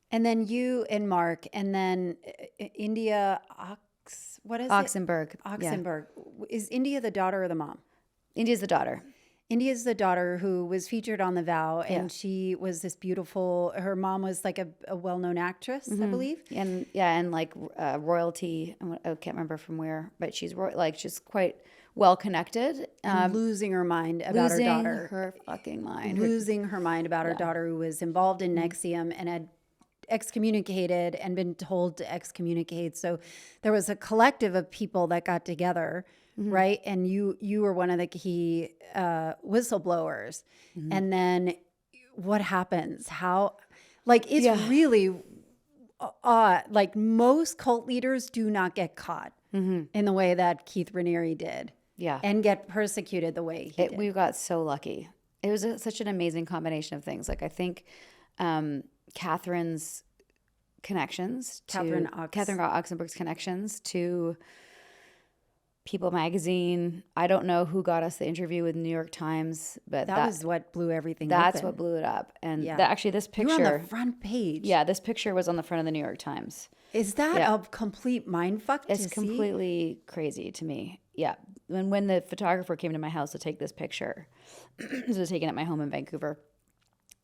And then you and Mark, and then India what is Oxenberg. it? Oxenberg. Yeah. Is India the daughter or the mom? India's the daughter. India's the daughter who was featured on The Vow, and she was this beautiful. Her mom was like a well-known actress, I believe, and like royalty. I can't remember from where, but she's she's quite well connected. And losing her mind about her daughter. Losing her fucking mind. Losing her mind about her daughter, who was involved in NXIVM and had excommunicated and been told to excommunicate. So there was a collective of people that got together. Right. And you were one of the key whistleblowers. And then what happens? How, like, it's really like most cult leaders do not get caught in the way that Keith Raniere did. Yeah. And get persecuted the way he did. We got so lucky. It was such an amazing combination of things. Like, I think Catherine's connections, Catherine Oxenberg's connections to People Magazine. I don't know who got us the interview with New York Times, but that was what blew everything up. That's what blew it up. And actually this picture. You were on the front page. Yeah, this picture was on the front of the New York Times. Is that a complete mindfuck to see? It's completely crazy to me. Yeah. When the photographer came to my house to take this picture, this was taken at my home in Vancouver,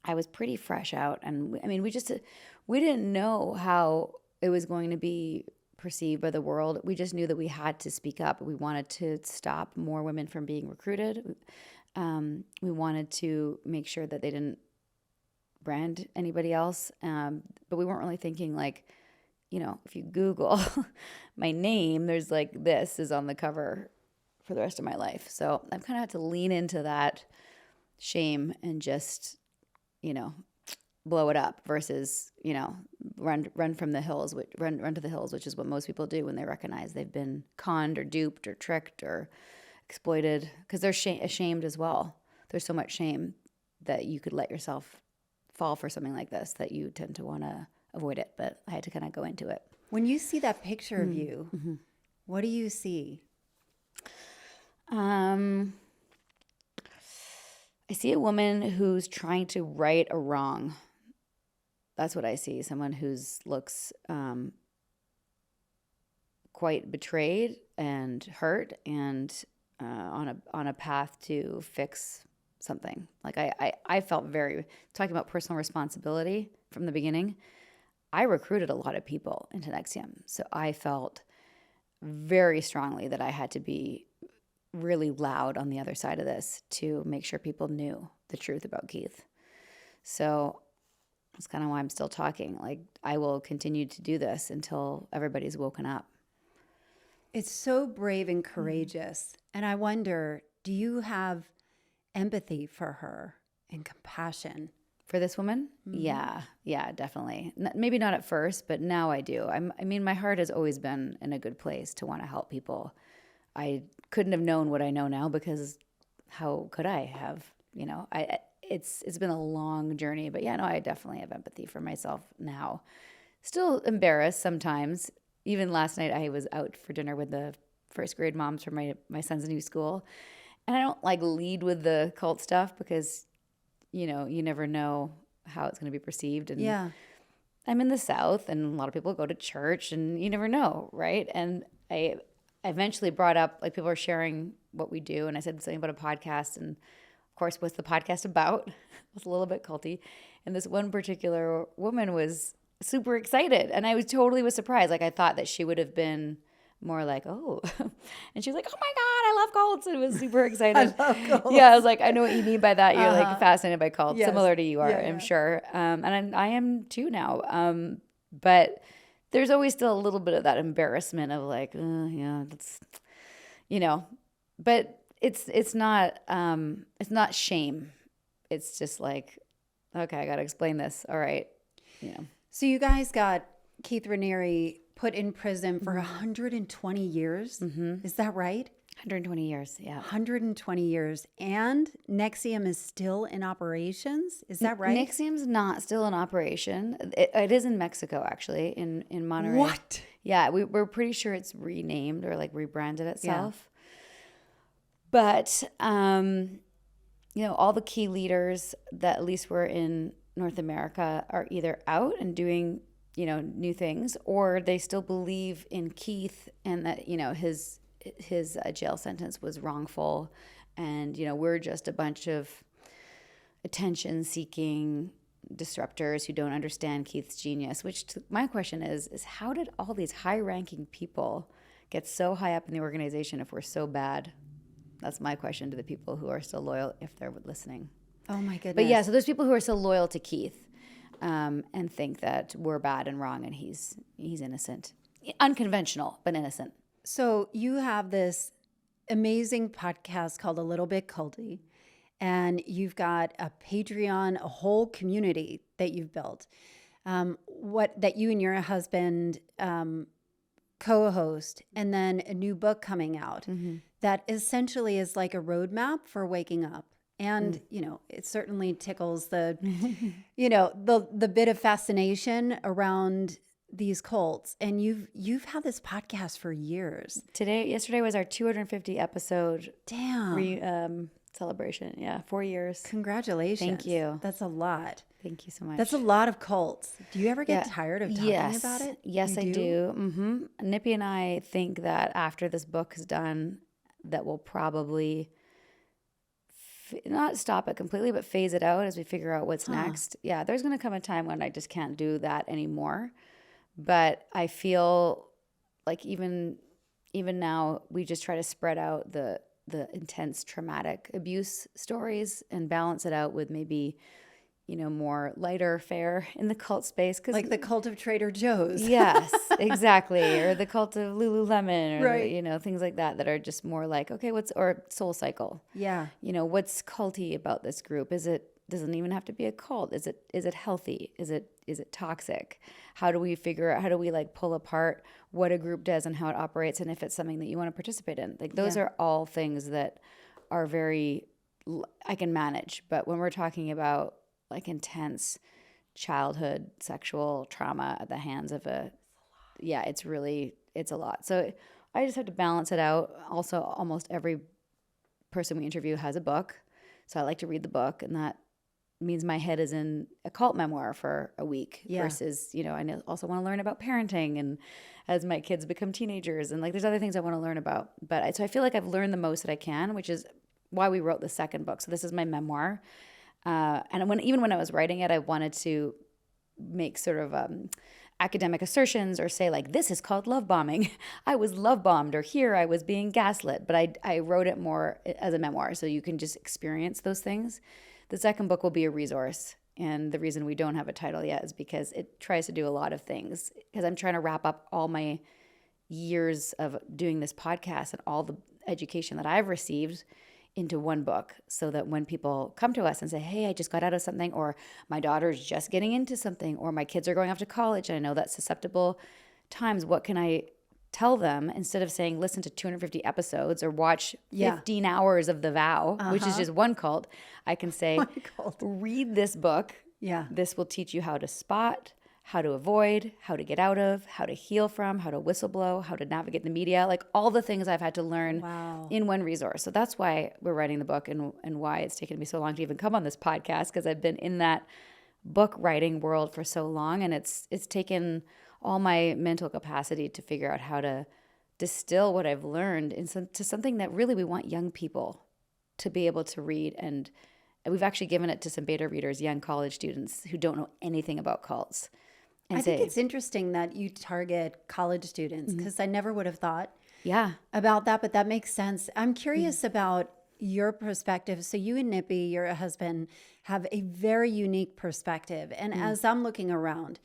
I was pretty fresh out. And I mean, we didn't know how it was going to be perceived by the world. We just knew that we had to speak up. We wanted to stop more women from being recruited. We wanted to make sure that they didn't brand anybody else. But we weren't really thinking like, you know, if you Google my name, there's like this is on the cover for the rest of my life. So I've kind of had to lean into that shame and just, you know, blow it up versus, you know, run from the hills, run to the hills, which is what most people do when they recognize they've been conned or duped or tricked or exploited, because they're ashamed as well. There's so much shame that you could let yourself fall for something like this that you tend to want to avoid it. But I had to kind of go into it. When you see that picture of you, what do you see? I see a woman who's trying to right a wrong. That's what I see. Someone who's looks quite betrayed and hurt and on a path to fix something. Like I felt very, talking about personal responsibility from the beginning, I recruited a lot of people into NXIVM. So I felt very strongly that I had to be really loud on the other side of this to make sure people knew the truth about Keith. So that's kind of why I'm still talking. Like, I will continue to do this until everybody's woken up. It's so brave and courageous. And I wonder, do you have empathy for her and compassion? For this woman? Yeah, definitely. Maybe not at first, but now I do. I mean, my heart has always been in a good place to want to help people. I couldn't have known what I know now, because how could I have, you know, it's been a long journey, but yeah, no, I definitely have empathy for myself now. Still embarrassed sometimes. Even last night I was out for dinner with the first grade moms from my son's new school. And I don't like lead with the cult stuff because, you know, you never know how it's going to be perceived. And yeah, I'm in the South and a lot of people go to church and you never know, right? And I eventually brought up, like, people are sharing what we do. And I said something about a podcast. And of course, what's the podcast about? It was a little bit culty. And this one particular woman was super excited. And I was surprised. Like, I thought that she would have been more like, oh. And she was like, oh my God, I love cults. And was super excited. I love cults. Yeah, I was like, I know what you mean by that. You're like fascinated by cults, similar to you are, I'm sure. And I am too now. But there's always still a little bit of that embarrassment of like, yeah, that's, you know, but it's not shame. It's just like, okay, I got to explain this. All right. You know. So you guys got Keith Raniere put in prison for 120 years. Mm-hmm. Is that right? 120 years, yeah. 120 years. And NXIVM is still in operations? Is that right? NXIVM's not still in operation. It is in Mexico, actually, in Monterrey. What? Yeah, we're pretty sure it's renamed or like rebranded itself. Yeah. But, you know, all the key leaders that at least were in North America are either out and doing, new things, or they still believe in Keith and that, his jail sentence was wrongful. And, we're just a bunch of attention-seeking disruptors who don't understand Keith's genius, my question is how did all these high-ranking people get so high up in the organization if we're so bad? That's my question to the people who are still loyal, if they're listening. Oh my goodness. But yeah, so there's people who are still loyal to Keith and think that we're bad and wrong and he's innocent. Unconventional, but innocent. So you have this amazing podcast called A Little Bit Culty, and you've got a Patreon, a whole community that you've built. That you and your husband co-host, and then a new book coming out that essentially is like a roadmap for waking up. And, it certainly tickles the, the bit of fascination around these cults. And you've had this podcast for years. Yesterday was our 250 episode celebration. Yeah, 4 years. Congratulations. Thank you. That's a lot. Thank you so much. That's a lot of cults. Do you ever get tired of talking about it? Yes, I do. Nippy and I think that after this book is done, that we'll probably not stop it completely, but phase it out as we figure out what's next. Yeah, there's going to come a time when I just can't do that anymore. But I feel like even now, we just try to spread out the intense traumatic abuse stories and balance it out with maybe, more lighter fare in the cult space. Like the cult of Trader Joe's. Yes, exactly. Or the cult of Lululemon, or, things like that are just more like, okay, or Soul Cycle. Yeah. What's culty about this group? Doesn't even have to be a cult. Is it healthy? Is it toxic? How do we pull apart what a group does and how it operates, and if it's something that you want to participate in? Like those are all things that are I can manage. But when we're talking about like intense childhood sexual trauma at the hands of it's a lot. So I just have to balance it out. Also, almost every person we interview has a book. So I like to read the book, and that means my head is in a cult memoir for a week versus, I also want to learn about parenting and as my kids become teenagers, and like there's other things I want to learn about. But so I feel like I've learned the most that I can, which is why we wrote the second book. So this is my memoir. And even when I was writing it, I wanted to make sort of academic assertions or say like, this is called love bombing. I was love bombed, or here I was being gaslit. But I wrote it more as a memoir, so you can just experience those things. The second book will be a resource. And the reason we don't have a title yet is because it tries to do a lot of things. Because I'm trying to wrap up all my years of doing this podcast and all the education that I've received into one book, so that when people come to us and say, hey, I just got out of something, or my daughter's just getting into something, or my kids are going off to college, and I know that's susceptible times, what can I tell them instead of saying, listen to 250 episodes or watch 15 hours of The Vow, which is just one cult. I can say, read this book. Yeah. This will teach you how to spot, how to avoid, how to get out of, how to heal from, how to whistleblow, how to navigate the media, like all the things I've had to learn in one resource. So that's why we're writing the book, and why it's taken me so long to even come on this podcast, because I've been in that book writing world for so long, and it's taken all my mental capacity to figure out how to distill what I've learned into something that really we want young people to be able to read. And we've actually given it to some beta readers, young college students who don't know anything about cults. I think it's interesting that you target college students, because I never would have thought about that, but that makes sense. I'm curious about your perspective. So you and Nippy, your husband, have a very unique perspective. And as I'm looking around,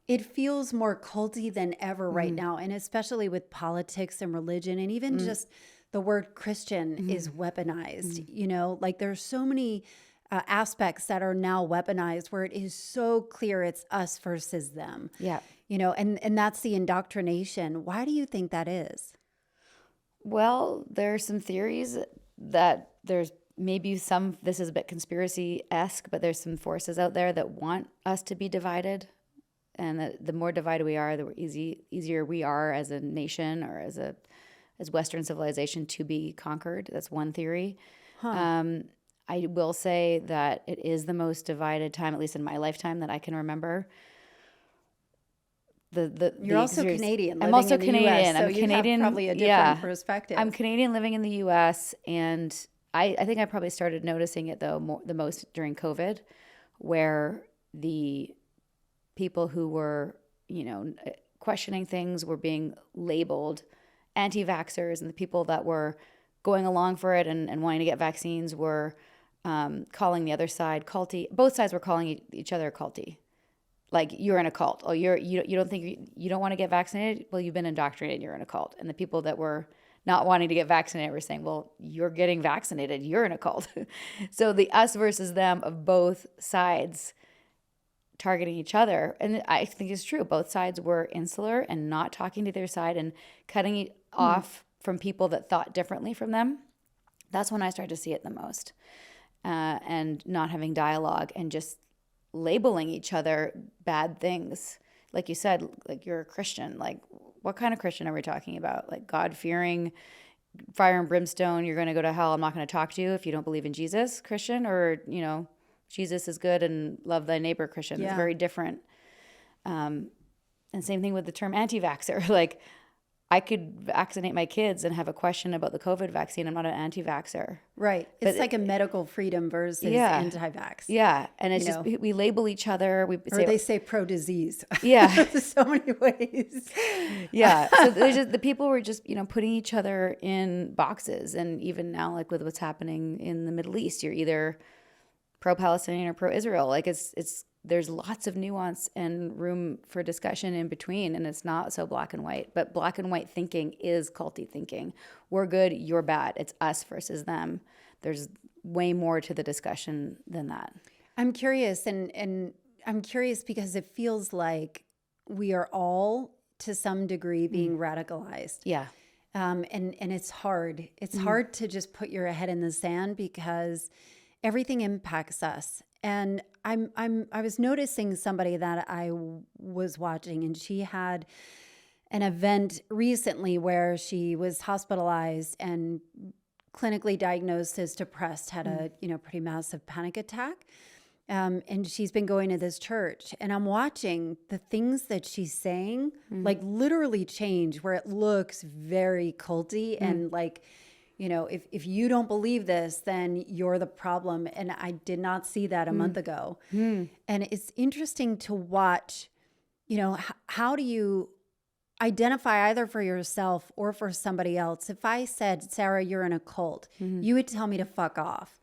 it feels more culty than ever right now. And especially with politics and religion, and even just the word Christian is weaponized, like there's so many aspects that are now weaponized, where it is so clear it's us versus them. Yeah. And that's the indoctrination. Why do you think that is? Well, there are some theories that there's maybe this is a bit conspiracy-esque, but there's some forces out there that want us to be divided. And the more divided we are, the easier we are as a nation or as Western civilization to be conquered. That's one theory. I will say that it is the most divided time, at least in my lifetime, that I can remember. You're also Canadian. I'm living also in the Canadian. US, so I'm you Canadian. have probably a different perspective. I'm Canadian living in the U.S. and I think I probably started noticing it though the most during COVID, where the people who were, questioning things were being labeled anti-vaxxers, and the people that were going along for it and wanting to get vaccines were calling the other side culty. Both sides were calling each other culty. Like, you're in a cult. Oh, you don't think you don't want to get vaccinated? Well, you've been indoctrinated. You're in a cult. And the people that were not wanting to get vaccinated were saying, well, you're getting vaccinated. You're in a cult. So the us versus them of both sides targeting each other. And I think it's true. Both sides were insular and not talking to their side and cutting it off from people that thought differently from them. That's when I started to see it the most. And not having dialogue and just labeling each other bad things. Like you said, like, you're a Christian. Like, what kind of Christian are we talking about? Like, God-fearing, fire and brimstone, you're going to go to hell, I'm not going to talk to you if you don't believe in Jesus, Christian? Or, Jesus is good and love thy neighbor, Christian. Yeah. It's very different. And same thing with the term anti-vaxxer. Like, I could vaccinate my kids and have a question about the COVID vaccine. I'm not an anti-vaxxer. Right. It's like a medical freedom versus anti-vax. Yeah. And it's just, we label each other. They say pro-disease. Yeah. So many ways. Yeah. So the people were just, putting each other in boxes. And even now, like with what's happening in the Middle East, you're either pro-Palestinian or pro-Israel. Like, there's lots of nuance and room for discussion in between, and it's not so black and white. But black and white thinking is culty thinking. We're good, you're bad. It's us versus them. There's way more to the discussion than that. I'm curious, and I'm curious because it feels like we are all, to some degree, being radicalized. Yeah. And it's hard. It's hard to just put your head in the sand because everything impacts us. And I was noticing somebody that I was watching, and she had an event recently where she was hospitalized and clinically diagnosed as depressed, had a pretty massive panic attack. And she's been going to this church, and I'm watching the things that she's saying, like, literally change, where it looks very culty and like, if you don't believe this, then you're the problem. And I did not see that a month ago. And it's interesting to watch, how do you identify either for yourself or for somebody else? If I said, Sarah, you're in a cult, you would tell me to fuck off,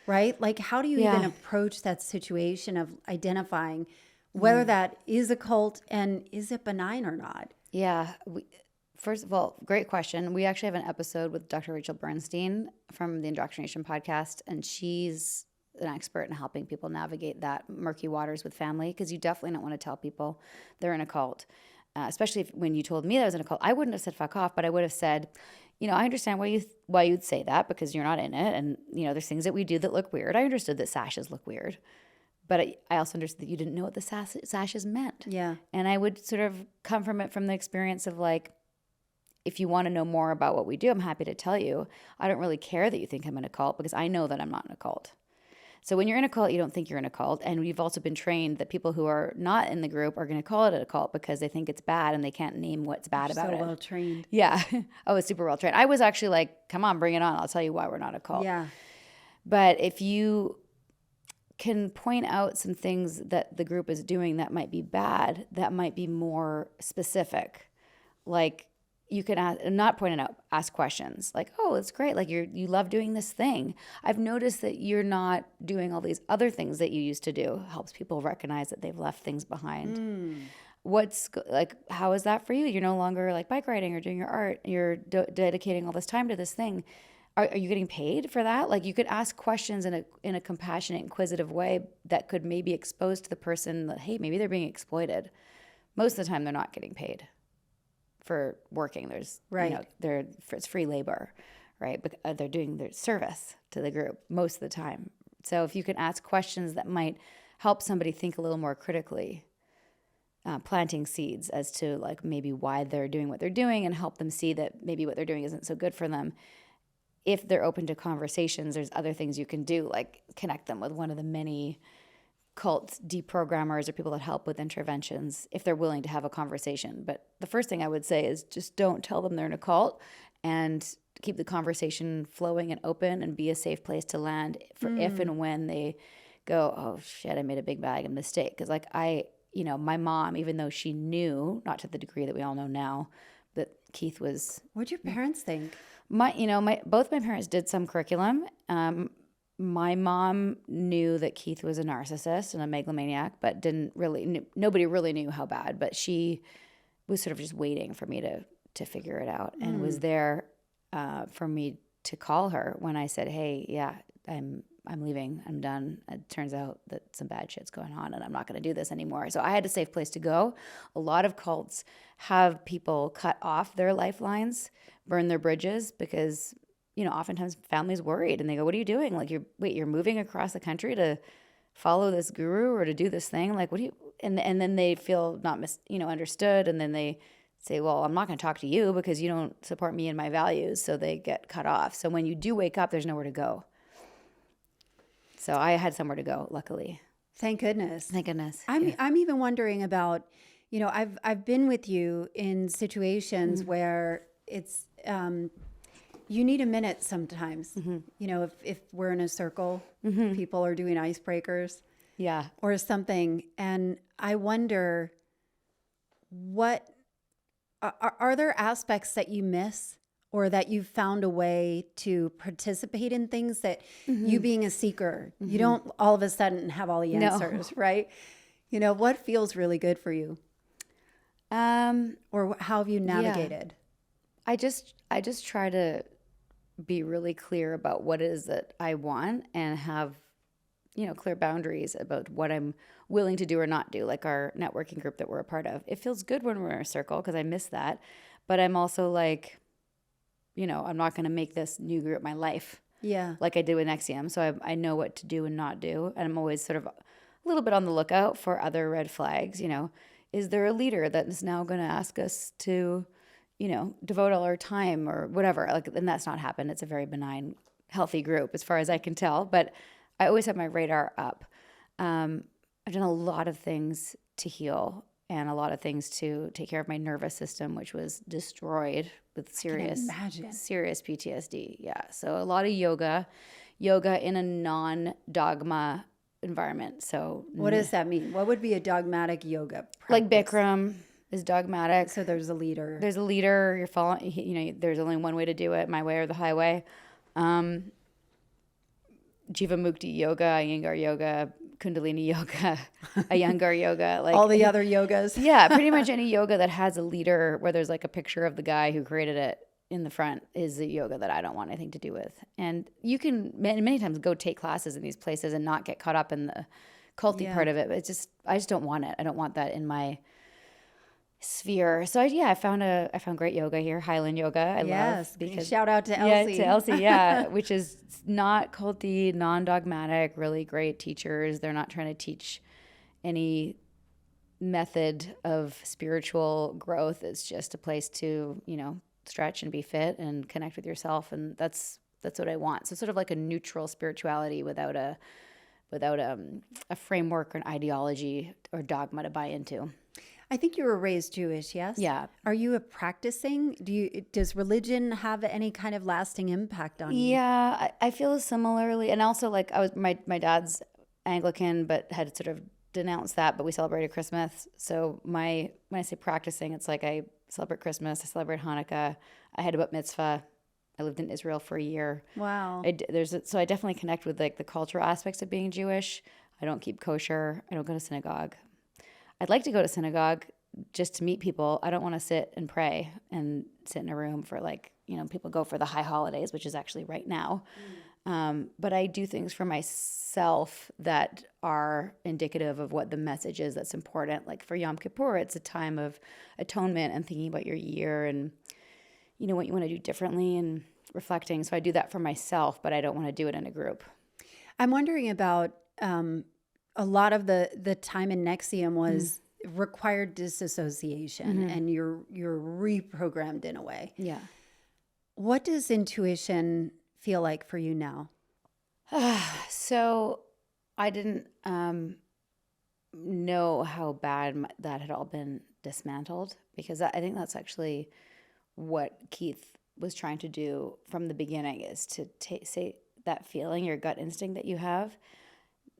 right? Like, how do you even approach that situation of identifying whether that is a cult and is it benign or not? Yeah. First of all, great question. We actually have an episode with Dr. Rachel Bernstein from the Indoctrination podcast, and she's an expert in helping people navigate that murky waters with family, because you definitely don't want to tell people they're in a cult, especially when you told me that I was in a cult. I wouldn't have said fuck off, but I would have said, I understand why you'd say that, because you're not in it, and there's things that we do that look weird. I understood that sashes look weird, but I also understood that you didn't know what the sashes meant. Yeah, and I would sort of come from it from the experience of, like, if you want to know more about what we do, I'm happy to tell you. I don't really care that you think I'm in a cult, because I know that I'm not in a cult. So when you're in a cult, you don't think you're in a cult. And we've also been trained that people who are not in the group are going to call it a cult because they think it's bad and they can't name what's bad about it. So well trained. Yeah. I was super well trained. I was actually like, come on, bring it on. I'll tell you why we're not a cult. Yeah. But if you can point out some things that the group is doing that might be bad, that might be more specific. Like, you can not point it out, ask questions like, oh, it's great. Like, you love doing this thing. I've noticed that you're not doing all these other things that you used to do. Helps people recognize that they've left things behind. How is that for you? You're no longer like bike riding or doing your art. You're dedicating all this time to this thing. Are you getting paid for that? Like, you could ask questions in a compassionate, inquisitive way that could maybe expose to the person that, hey, maybe they're being exploited. Most of the time, they're not getting paid for working. There's it's free labor, right? But they're doing their service to the group most of the time. So if you can ask questions that might help somebody think a little more critically, planting seeds as to, like, maybe why they're doing what they're doing, and help them see that maybe what they're doing isn't so good for them. if they're open to conversations, there's other things you can do, like connect them with one of the many cult deprogrammers or people that help with interventions if they're willing to have a conversation. But the first thing I would say is just don't tell them they're in a cult, and keep the conversation flowing and open, and be a safe place to land for if and when they go, oh shit, I made a big bag of mistake. Because like my mom, even though she knew, not to the degree that we all know now, that Keith was. What'd your parents think? Both my parents did some curriculum. My mom knew that Keith was a narcissist and a megalomaniac, but nobody really knew how bad. But she was sort of just waiting for me to figure it out, and was there for me to call her when I said, hey, yeah, I'm leaving. I'm done. It turns out that some bad shit's going on, and I'm not going to do this anymore. So I had a safe place to go. A lot of cults have people cut off their lifelines, burn their bridges, because oftentimes families worried, and they go, what are you doing? Like, you're moving across the country to follow this guru or to do this thing? Like, what do you, and then they feel not understood. And then they say, well, I'm not going to talk to you because you don't support me and my values. So they get cut off. So when you do wake up, there's nowhere to go. So I had somewhere to go, luckily. Thank goodness. Thank goodness. I'm even wondering about, I've been with you in situations where it's, you need a minute sometimes. If we're in a circle, people are doing icebreakers, or something, and I wonder, what are there aspects that you miss, or that you've found a way to participate in things that you being a seeker, you don't all of a sudden have all the answers, right? What feels really good for you, or how have you navigated? I just try to be really clear about what it is that I want, and have, clear boundaries about what I'm willing to do or not do, like our networking group that we're a part of. It feels good when we're in a circle because I miss that. But I'm also like, I'm not going to make this new group my life. Yeah. Like I did with NXIVM. So I know what to do and not do. And I'm always sort of a little bit on the lookout for other red flags. Is there a leader that is now going to ask us to, devote all our time or whatever? Like, and that's not happened. It's a very benign, healthy group as far as I can tell. But I always have my radar up. I've done a lot of things to heal, and a lot of things to take care of my nervous system, which was destroyed with serious PTSD. Yeah. So a lot of yoga in a non-dogma environment. So what does that mean? What would be a dogmatic yoga practice? Like Bikram is dogmatic. So there's a leader. You're following, there's only one way to do it, my way or the highway. Jivamukti yoga, Iyengar yoga, Kundalini yoga, Iyengar yoga, like all the other yogas. Yeah, pretty much any yoga that has a leader where there's like a picture of the guy who created it in the front is the yoga that I don't want anything to do with. And you can many times go take classes in these places and not get caught up in the culty part of it. But I just don't want it. I don't want that in my sphere. So I found great yoga here, Highland yoga. I love, because shout out to Elsie. Yeah, to Elsie, which is not culty, non-dogmatic, really great teachers. They're not trying to teach any method of spiritual growth. It's just a place to, stretch and be fit and connect with yourself, and that's what I want. So sort of like a neutral spirituality without a framework or an ideology or dogma to buy into. I think you were raised Jewish, yes? Yeah. Are you practicing? Does religion have any kind of lasting impact on you? Yeah, I feel similarly. And also, like, my dad's Anglican, but had sort of denounced that, but we celebrated Christmas. So when I say practicing, it's like I celebrate Christmas, I celebrate Hanukkah, I had a bat mitzvah. I lived in Israel for a year. Wow. So I definitely connect with like the cultural aspects of being Jewish. I don't keep kosher. I don't go to synagogue. I'd like to go to synagogue just to meet people. I don't want to sit and pray and sit in a room for people go for the high holidays, which is actually right now. But I do things for myself that are indicative of what the message is that's important. Like for Yom Kippur, it's a time of atonement and thinking about your year and, what you want to do differently and reflecting. So I do that for myself, but I don't want to do it in a group. I'm wondering about a lot of the time in NXIVM was required disassociation, and you're reprogrammed in a way. Yeah. What does intuition feel like for you now? So I didn't know how bad that had all been dismantled, because I think that's actually what Keith was trying to do from the beginning, is to say that feeling, your gut instinct that you have,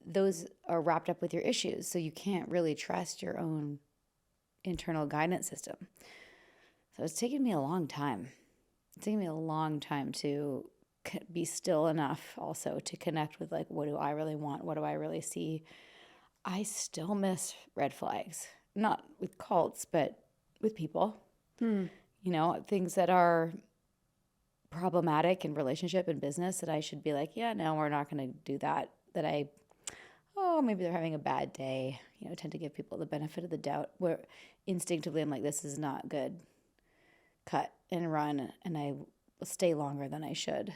those are wrapped up with your issues. So you can't really trust your own internal guidance system. So it's taken me a long time. It's taken me a long time to be still enough also to connect with, like, what do I really want? What do I really see? I still miss red flags, not with cults, but with people. You know, things that are problematic in relationship and business that I should be like, yeah, no, we're not going to do that. Maybe they're having a bad day. You know, I tend to give people the benefit of the doubt, where instinctively I'm like, this is not good. Cut and run, and I will stay longer than I should,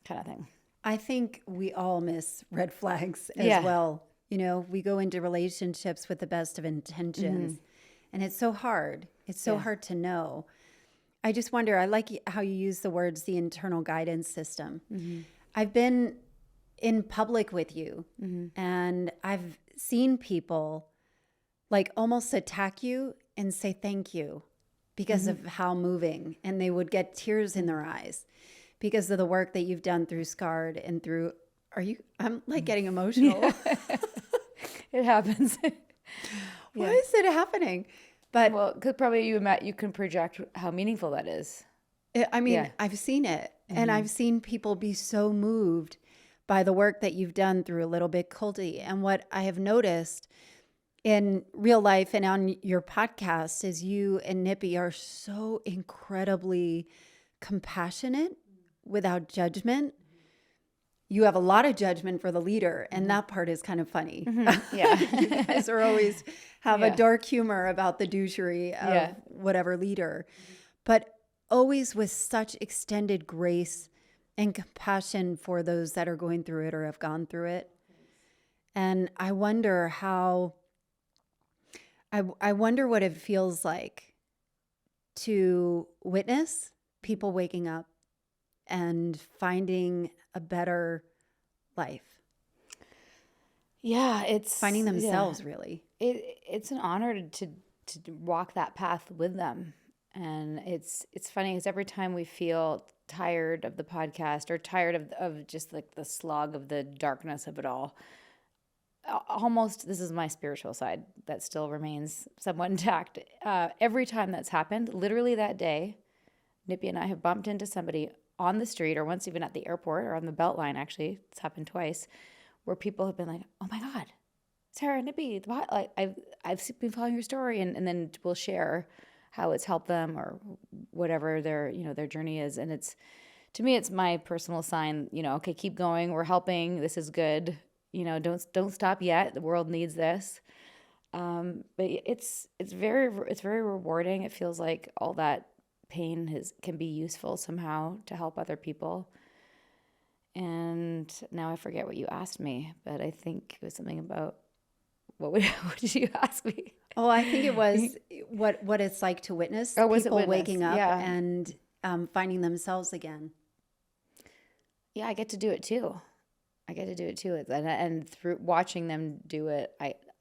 kind of thing. I think we all miss red flags as well. You know, we go into relationships with the best of intentions, and it's so hard. It's so hard to know. I just wonder, I like how you use the words, the internal guidance system. I've been in public with you, and I've seen people like almost attack you and say thank you because of how moving, and they would get tears in their eyes because of the work that you've done through Scarred and through, I'm like getting emotional. It happens. Why is it happening? But well, because probably you can project how meaningful that is. I mean, I've seen it, and I've seen people be so moved by the work that you've done through A Little Bit Culty. And what I have noticed in real life and on your podcast is you and Nippy are so incredibly compassionate without judgment. You have a lot of judgment for the leader, and that part is kind of funny. Yeah. You guys are always have a dark humor about the douchery of whatever leader, but always with such extended grace and compassion for those that are going through it or have gone through it. And I wonder how, I wonder what it feels like to witness people waking up and finding a better life. Yeah, it's finding themselves really. It's an honor to walk that path with them. And it's funny because every time we feel tired of the podcast or tired of just like the slog of the darkness of it all, almost, this is my spiritual side that still remains somewhat intact. Every time that's happened, literally that day, Nippy and I have bumped into somebody on the street, or once even at the airport or on the Beltline, actually, it's happened twice, where people have been like, oh my God, Sarah, Nippy, like, I've been following your story, and then we'll share how it's helped them or whatever their journey is. And it's, to me, it's my personal sign, okay, keep going, we're helping, this is good, don't stop yet, the world needs this. But it's very rewarding. It feels like all that pain can be useful somehow to help other people. And now I forget what you asked me, but I think it was something about what did you ask me? Oh, I think it was what it's like to witness people waking up and finding themselves again. Yeah, I get to do it too. And through watching them do it,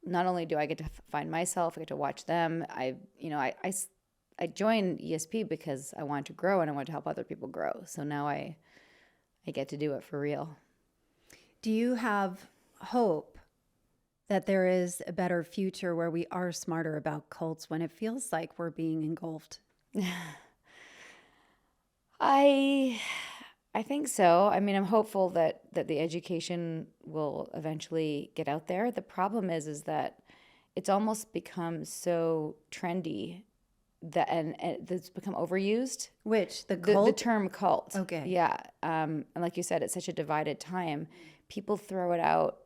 not only do I get to find myself, I get to watch them. I joined ESP because I wanted to grow and I wanted to help other people grow. So now I get to do it for real. Do you have hope that there is a better future where we are smarter about cults when it feels like we're being engulfed? I think so. I mean, I'm hopeful that the education will eventually get out there. The problem is that it's almost become so trendy that and it's become overused. Which the cult? The term cult. Okay. Yeah. And like you said, it's such a divided time. People throw it out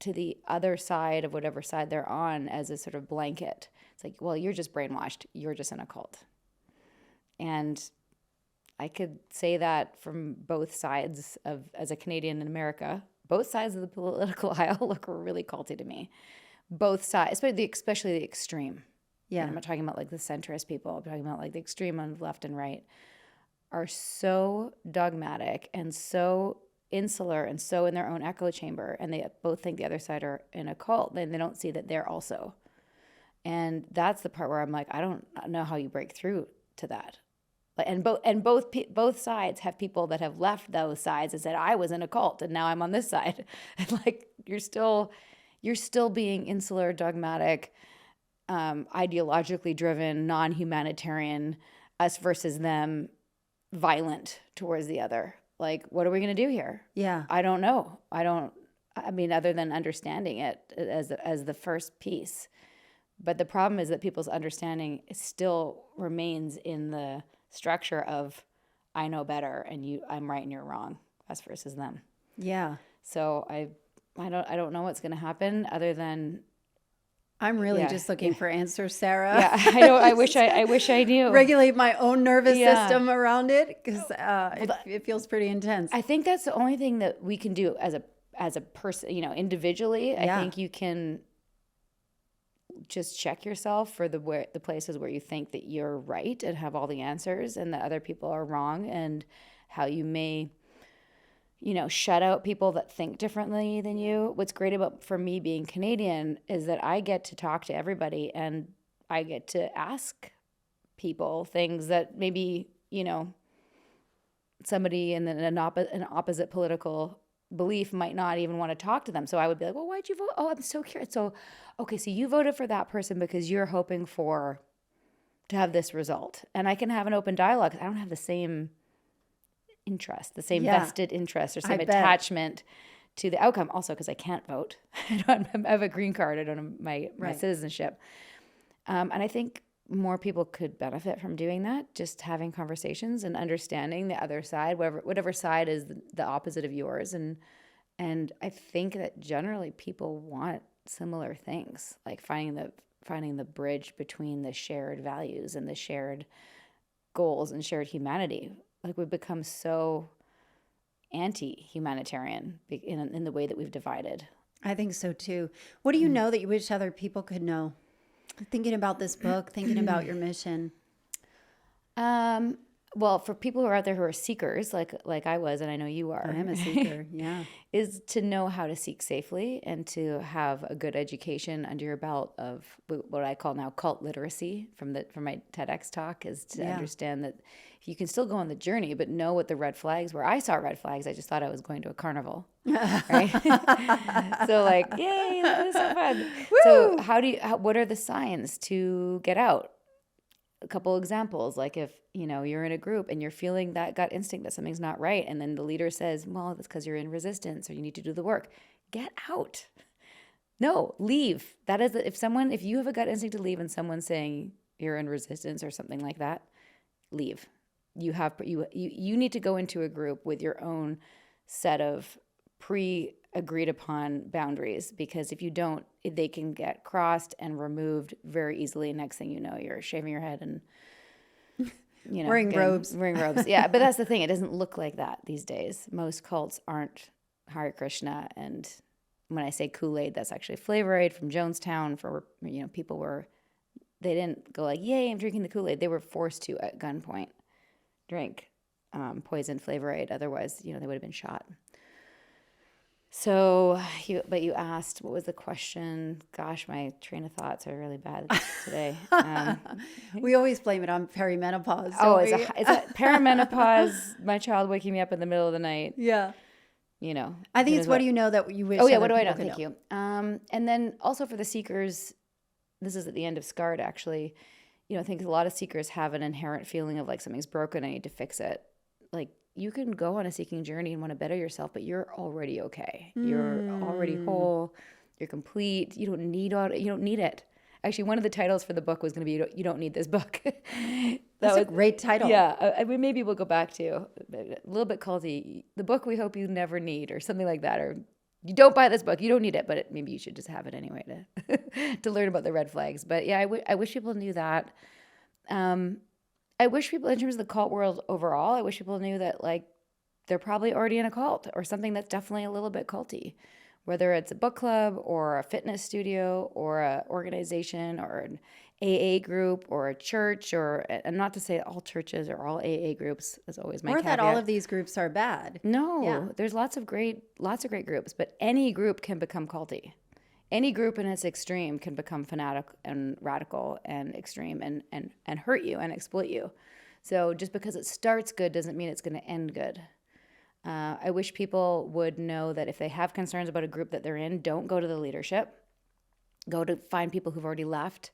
to the other side of whatever side they're on as a sort of blanket. It's like, well, you're just brainwashed. You're just in a cult. And I could say that from both sides as a Canadian in America. Both sides of the political aisle look really culty to me. Both sides, especially the extreme. Yeah. And I'm not talking about like the centrist people. I'm talking about like the extreme on the left and right. are so dogmatic and so insular and so in their own echo chamber, and they both think the other side are in a cult, then they don't see that they're also. And that's the part where I'm like, I don't know how you break through to that. And both sides have people that have left those sides and said, I was in a cult and now I'm on this side. And like, you're still being insular, dogmatic, ideologically driven, non-humanitarian, us versus them, violent towards the other. Like, what are we going to do here? Yeah. I don't know. I mean, other than understanding it as the first piece. But the problem is that people's understanding still remains in the structure of I know better and I'm right and you're wrong, us versus them. Yeah. So I don't know what's going to happen other than I'm really just looking for answers, Sarah. Yeah, I know. I wish I knew. Regulate my own nervous system around it because it feels pretty intense. I think that's the only thing that we can do as a person, individually. I think you can just check yourself for the places where you think that you're right and have all the answers and that other people are wrong, and how you may shut out people that think differently than you. What's great for me being Canadian is that I get to talk to everybody and I get to ask people things that maybe, somebody in an opposite political belief might not even want to talk to them. So I would be like, well, why'd you vote? Oh, I'm so curious. So, okay, so you voted for that person because you're hoping to have this result. And I can have an open dialogue. I don't have the same interest, the same vested interest or same attachment to the outcome. Also, because I can't vote. I have a green card. I don't have my citizenship. And I think more people could benefit from doing that, just having conversations and understanding the other side, whatever side is the opposite of yours. And I think that generally people want similar things, like finding the bridge between the shared values and the shared goals and shared humanity. Like, we've become so anti-humanitarian in the way that we've divided. I think so too. What do you know that you wish other people could know? Thinking about this book, thinking about your mission. Well, for people who are out there who are seekers, like I was, and I know you are. I am a seeker, yeah. Is to know how to seek safely and to have a good education under your belt of what I call now cult literacy from my TEDx talk, is to understand that you can still go on the journey, but know what the red flags were. I saw red flags. I just thought I was going to a carnival, right? So like, yay, this is so fun. Woo! So what are the signs to get out? A couple examples, like if you're in a group and you're feeling that gut instinct that something's not right, and then the leader says, well, that's because you're in resistance or you need to do the work. Get out. No, leave. That is, if you have a gut instinct to leave and someone's saying you're in resistance or something like that, leave. You need to go into a group with your own set of pre-agreed upon boundaries, because if you don't, they can get crossed and removed very easily. Next thing you know, you're shaving your head and wearing robes. Yeah, but that's the thing. It doesn't look like that these days. Most cults aren't Hare Krishna, and when I say Kool-Aid, that's actually Flavor Aid from Jonestown. For people they didn't go like, "Yay, I'm drinking the Kool-Aid." They were forced to at gunpoint drink poison Flavor Aid. Otherwise, they would have been shot. So, you asked, what was the question? Gosh, my train of thoughts are really bad today. We always blame it on perimenopause. It's a perimenopause. My child waking me up in the middle of the night. Yeah. I think it's what do you know that you wish. Oh yeah, what do I know? Thank you. And then also for the seekers, this is at the end of Scarred actually. I think a lot of seekers have an inherent feeling of like something's broken, I need to fix it. Like, you can go on a seeking journey and want to better yourself, but you're already okay. You're already whole. You're complete. You don't need it. Actually, one of the titles for the book was going to be "You don't need this book." That's a great title. Yeah, maybe we'll go back to a little bit culty. The book we hope you never need, or something like that, or you don't buy this book. You don't need it, but maybe you should just have it anyway to learn about the red flags. But yeah, I wish people knew that. I wish people, in terms of the cult world overall, I wish people knew that like they're probably already in a cult or something that's definitely a little bit culty, whether it's a book club or a fitness studio or an organization or an AA group or a church, and not to say all churches or all AA groups, is always my Or caveat. that all of these groups are bad. No, there's lots of great groups, but any group can become culty. Any group in its extreme can become fanatic and radical and extreme and hurt you and exploit you. So just because it starts good doesn't mean it's going to end good. I wish people would know that if they have concerns about a group that they're in, don't go to the leadership. Go to find people who've already left,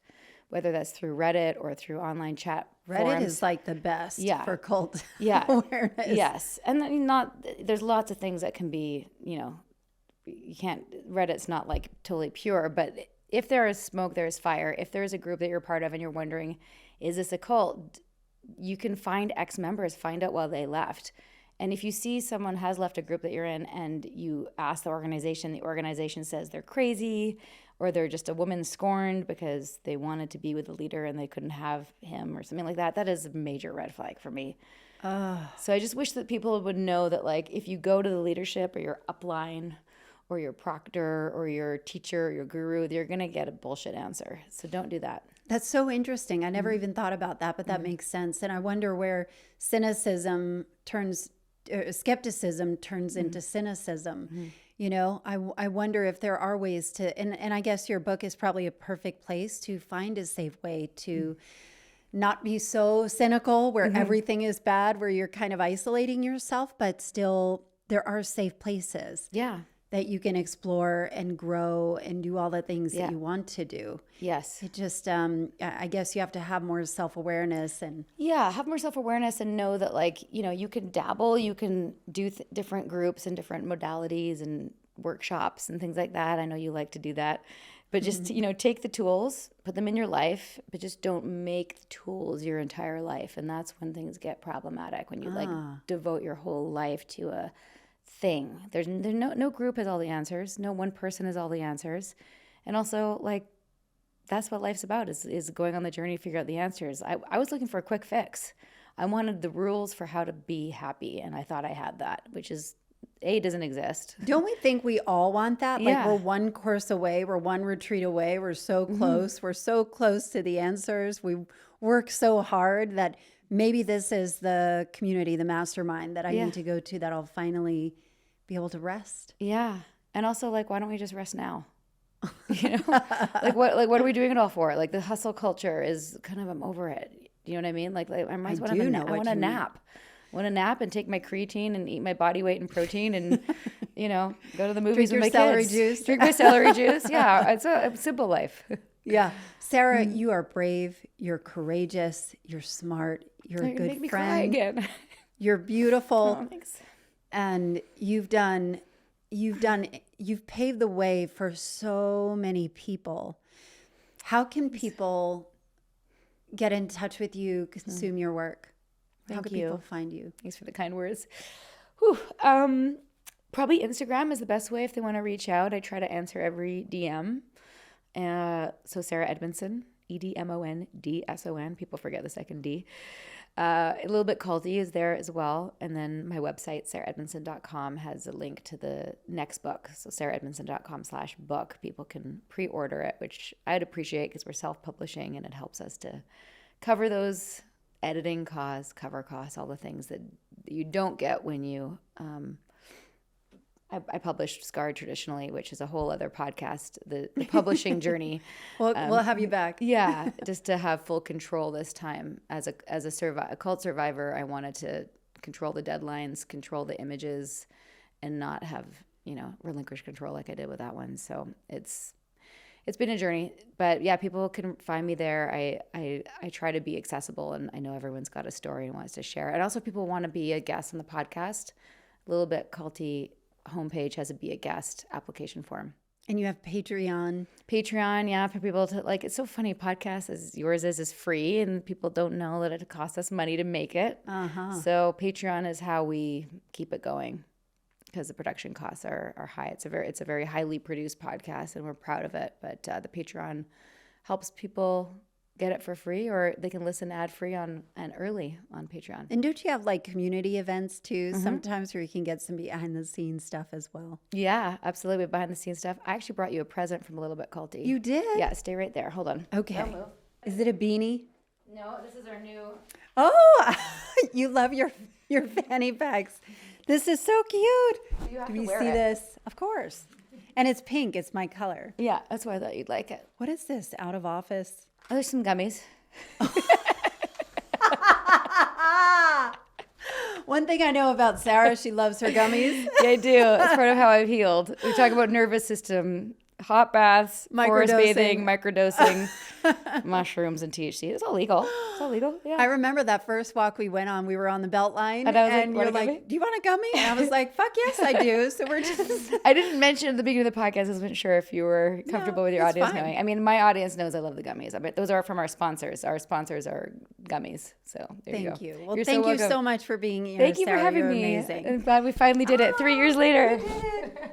whether that's through Reddit or through online chat Reddit forums. is like the best for cult awareness. Yes. And I mean, there's lots of things that can be, you can't, Reddit's not like totally pure, but if there is smoke, there is fire. If there is a group that you're part of and you're wondering, is this a cult? You can find ex-members, find out why they left. And if you see someone has left a group that you're in and you ask the organization says they're crazy or they're just a woman scorned because they wanted to be with the leader and they couldn't have him or something like that, that is a major red flag for me. So I just wish that people would know that, like, if you go to the leadership or your upline or your proctor or your teacher or your guru, you're going to get a bullshit answer. So don't do that. That's so interesting. I never even thought about that, but that makes sense. And I wonder where skepticism turns into cynicism. I wonder if there are ways to, and I guess your book is probably a perfect place to find a safe way to not be so cynical where everything is bad, where you're kind of isolating yourself, but still there are safe places. Yeah. That you can explore and grow and do all the things that you want to do. Yes. It just, I guess you have to have more self-awareness and... Yeah, have more self-awareness and know that, like, you can dabble, you can do different groups and different modalities and workshops and things like that. I know you like to do that. But just, take the tools, put them in your life, but just don't make the tools your entire life. And that's when things get problematic, when you, devote your whole life to a thing. There's no group has all the answers. No one person has all the answers. And also, like, that's what life's about, is going on the journey to figure out the answers. I was looking for a quick fix. I wanted the rules for how to be happy, and I thought I had that, which is, doesn't exist. Don't we think we all want that? Like, Yeah. we're one course away, we're one retreat away, we're so close. We're so close to the answers. We work so hard that maybe this is the community, the mastermind that I need to go to, that I'll finally be able to rest. Yeah. And also, like, why don't we just rest now? What are we doing it all for? Like, the hustle culture is kind of, I'm over it. You know what I mean? Like I want a nap. I want to nap and take my creatine and eat my body weight and protein and, go to the movies with my kids. Drink my celery juice. Yeah. It's a simple life. Yeah. Sarah, you are brave. You're courageous. You're smart. You're a good make me friend. cry again. You're beautiful. Oh, thanks. And you've paved the way for so many people. How can people get in touch with you, consume your work? How can people find you? Thanks for the kind words. Probably Instagram is the best way if they want to reach out. I try to answer every DM. So Sarah Edmondson, EDMONDSON. People forget the second D. A little bit culty is there as well. And then my website, sarahedmondson.com, has a link to the next book. So sarahedmondson.com/book. People can pre-order it, which I'd appreciate because we're self-publishing and it helps us to cover those editing costs, cover costs, all the things that you don't get when you... I published Scarred traditionally, which is a whole other podcast, the publishing journey. We'll have you back. Yeah, just to have full control this time. As a cult survivor, I wanted to control the deadlines, control the images, and not have, relinquish control like I did with that one. So it's been a journey. But yeah, people can find me there. I try to be accessible, and I know everyone's got a story and wants to share. And also people want to be a guest on the podcast. A little bit culty homepage has a be a guest application form. And you have Patreon, yeah, for people to, like, it's so funny, podcasts as yours is free, and people don't know that it costs us money to make it. So Patreon is how we keep it going, because the production costs are high. It's a very highly produced podcast, and we're proud of it. But the Patreon helps people get it for free, or they can listen ad-free and early on Patreon. And don't you have like community events too sometimes where you can get some behind the scenes stuff as well? Yeah, absolutely. Behind the scenes stuff. I actually brought you a present from A Little Bit Culty. You did? Yeah, stay right there. Hold on. Okay. Don't move. Is it a beanie? No, this is our new. Oh, you love your fanny packs. This is so cute. You have Do to you wear see it. this? Of course. And it's pink. It's my color. Yeah, that's why I thought you'd like it. What is this? Out of office? Oh, there's some gummies. One thing I know about Sarah, she loves her gummies. Yeah, I do. It's part of how I've healed. We talk about nervous system, hot baths, forest bathing, microdosing, mushrooms, and THC. It's all legal. It's all legal. Yeah. I remember that first walk we went on. We were on the Beltline, And I was like, and "Want you're a gummy?" like, "Do you want a gummy?" And I was like, "Fuck yes, I do." So we're just I didn't mention at the beginning of the podcast. I wasn't sure if you were comfortable with your it's audience fine. knowing. I mean, my audience knows I love the gummies. But those are from our sponsors. Our sponsors are gummies. So there you go. thank you. Well, You're thank you welcome. so much for being here. Thank you for Sarah. having You're me. Amazing. I'm glad we finally did it 3 years later. We did it.